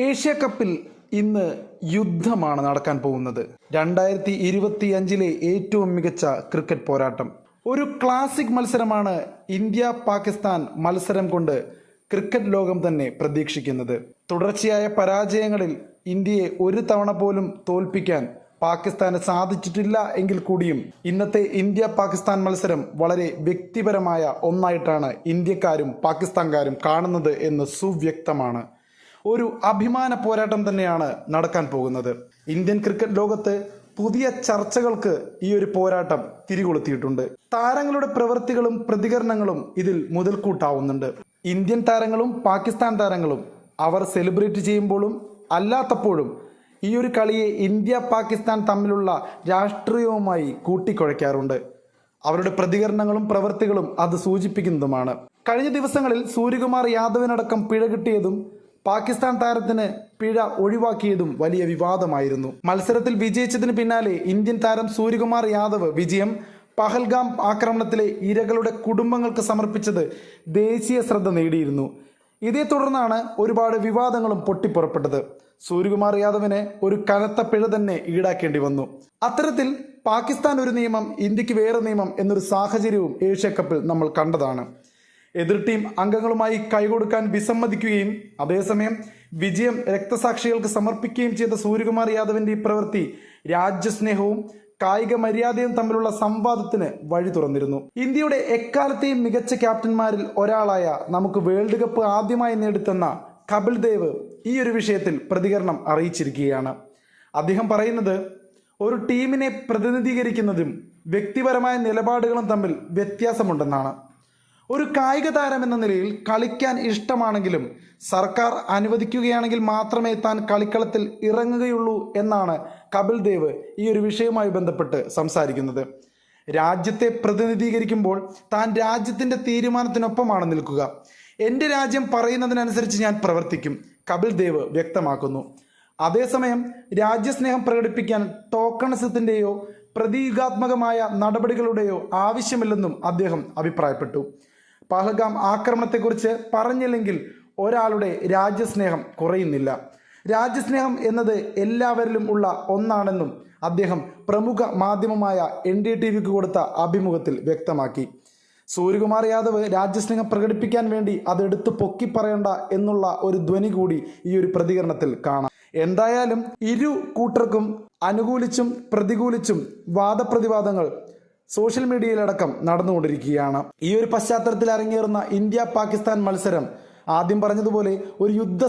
Asia കപ്പിൽ ഇന്ന് യുദ്ധമാണ് നടക്കാൻ പോകുന്നത്. 2025 ഏറ്റവും മികച്ച ക്രിക്കറ്റ് പോരാട്ടം. ഒരു ക്ലാസിക് മത്സരമാണ് ഇന്ത്യ പാകിസ്ഥാൻ മത്സരം കൊണ്ട് ക്രിക്കറ്റ് ലോകം തന്നെ പ്രതീക്ഷിക്കുന്നത്. തുടർച്ചയായ പരാജയങ്ങളിൽ ഇന്ത്യയെ ഒരു തവണ പോലും തോൽപ്പിക്കാൻ പാകിസ്ഥാന് സാധിച്ചിട്ടില്ല എങ്കിൽ കൂടിയും ഇന്നത്തെ ഇന്ത്യ പാകിസ്ഥാൻ മത്സരം വളരെ വ്യക്തിപരമായ ഒന്നായിട്ടാണ് ഇന്ത്യക്കാരും പാകിസ്ഥാൻകാരും കാണുന്നത് എന്ന് സുവ്യക്തമാണ്. ഒരു അഭിമാന പോരാട്ടം തന്നെയാണ് നടക്കാൻ പോകുന്നത്. ഇന്ത്യൻ ക്രിക്കറ്റ് ലോകത്ത് പുതിയ ചർച്ചകൾക്ക് ഈ ഒരു പോരാട്ടം തിരികൊളുത്തിയിട്ടുണ്ട്. താരങ്ങളുടെ പ്രവൃത്തികളും പ്രതികരണങ്ങളും ഇതിൽ മുതൽക്കൂട്ടാവുന്നുണ്ട്. ഇന്ത്യൻ താരങ്ങളും പാകിസ്ഥാൻ താരങ്ങളും അവർ സെലിബ്രേറ്റ് ചെയ്യുമ്പോഴും അല്ലാത്തപ്പോഴും ഈ ഒരു കളിയെ ഇന്ത്യ പാകിസ്ഥാൻ തമ്മിലുള്ള രാഷ്ട്രീയവുമായി കൂട്ടിക്കുഴയ്ക്കാറുണ്ട്. അവരുടെ പ്രതികരണങ്ങളും പ്രവൃത്തികളും അത് സൂചിപ്പിക്കുന്നതുമാണ്. കഴിഞ്ഞ ദിവസങ്ങളിൽ സൂര്യകുമാർ യാദവിനടക്കം പിഴ കിട്ടിയതും പാകിസ്ഥാൻ താരത്തിന് പിഴ ഒഴിവാക്കിയതും വലിയ വിവാദമായിരുന്നു. മത്സരത്തിൽ വിജയിച്ചതിന് പിന്നാലെ ഇന്ത്യൻ താരം സൂര്യകുമാർ യാദവ് വിജയം പഹൽഗാം ആക്രമണത്തിലെ ഇരകളുടെ കുടുംബങ്ങൾക്ക് സമർപ്പിച്ചത് ദേശീയ ശ്രദ്ധ നേടിയിരുന്നു. ഇതേ തുടർന്നാണ് ഒരുപാട് വിവാദങ്ങളും പൊട്ടിപ്പുറപ്പെട്ടത്. സൂര്യകുമാർ യാദവിന് ഒരു കനത്ത പിഴ തന്നെ ഈടാക്കേണ്ടി വന്നു. അത്തരത്തിൽ പാകിസ്ഥാൻ ഒരു നിയമം, ഇന്ത്യക്ക് വേറെ നിയമം എന്നൊരു സാഹചര്യവും ഏഷ്യ കപ്പിൽ നമ്മൾ കണ്ടതാണ്. എതിർ ടീം അംഗങ്ങളുമായി കൈകൊടുക്കാൻ വിസമ്മതിക്കുകയും അതേസമയം വിജയം രക്തസാക്ഷികൾക്ക് സമർപ്പിക്കുകയും ചെയ്ത സൂര്യകുമാർ യാദവിന്റെ ഈ പ്രവൃത്തി രാജ്യസ്നേഹവും കായിക മര്യാദയും തമ്മിലുള്ള സംവാദത്തിന് വഴി തുറന്നിരുന്നു. ഇന്ത്യയുടെ എക്കാലത്തെയും മികച്ച ക്യാപ്റ്റന്മാരിൽ ഒരാളായ നമുക്ക് വേൾഡ് കപ്പ് ആദ്യമായി നേടിത്തന്ന കപിൽ ദേവ് ഈ ഒരു വിഷയത്തിൽ പ്രതികരണം അറിയിച്ചിരിക്കുകയാണ്. അദ്ദേഹം പറയുന്നത്, ഒരു ടീമിനെ പ്രതിനിധീകരിക്കുന്നതും വ്യക്തിപരമായ നിലപാടുകളും തമ്മിൽ വ്യത്യാസമുണ്ടെന്നാണ്. ഒരു കായിക താരം എന്ന നിലയിൽ കളിക്കാൻ ഇഷ്ടമാണെങ്കിലും സർക്കാർ അനുവദിക്കുകയാണെങ്കിൽ മാത്രമേ താൻ കളിക്കളത്തിൽ ഇറങ്ങുകയുള്ളൂ എന്നാണ് കപിൽ ദേവ് ഈ ഒരു വിഷയവുമായി ബന്ധപ്പെട്ട് സംസാരിക്കുന്നത്. രാജ്യത്തെ പ്രതിനിധീകരിക്കുമ്പോൾ താൻ രാജ്യത്തിന്റെ തീരുമാനത്തിനൊപ്പമാണ് നിൽക്കുക. എൻ്റെ രാജ്യം പറയുന്നതിനനുസരിച്ച് ഞാൻ പ്രവർത്തിക്കും, കപിൽ ദേവ് വ്യക്തമാക്കുന്നു. അതേസമയം രാജ്യസ്നേഹം പ്രകടിപ്പിക്കാൻ ടോക്കണിസത്തിൻ്റെയോ പ്രതീകാത്മകമായ നടപടികളുടെയോ ആവശ്യമില്ലെന്നും അദ്ദേഹം അഭിപ്രായപ്പെട്ടു. പഹൽഗാം ആക്രമണത്തെക്കുറിച്ച് പറഞ്ഞില്ലെങ്കിൽ ഒരാളുടെ രാജ്യസ്നേഹം കുറയുന്നില്ല. രാജ്യസ്നേഹം എന്നത് എല്ലാവരിലും ഉള്ള ഒന്നാണെന്നും അദ്ദേഹം പ്രമുഖ മാധ്യമമായ NDTVക്ക് കൊടുത്ത അഭിമുഖത്തിൽ വ്യക്തമാക്കി. സൂര്യകുമാർ യാദവ് രാജ്യസ്നേഹം പ്രകടിപ്പിക്കാൻ വേണ്ടി അതെടുത്ത് പൊക്കി പറയണ്ട എന്നുള്ള ഒരു ധ്വനി കൂടി ഈ ഒരു പ്രതികരണത്തിൽ കാണാം. എന്തായാലും ഇരു കൂട്ടർക്കും അനുകൂലിച്ചും പ്രതികൂലിച്ചും വാദപ്രതിവാദങ്ങൾ സോഷ്യൽ മീഡിയയിലടക്കം നടന്നുകൊണ്ടിരിക്കുകയാണ്. ഈ ഒരു പശ്ചാത്തലത്തിൽ അരങ്ങേറുന്ന ഇന്ത്യ പാകിസ്ഥാൻ മത്സരം ആദ്യം പറഞ്ഞതുപോലെ ഒരു യുദ്ധ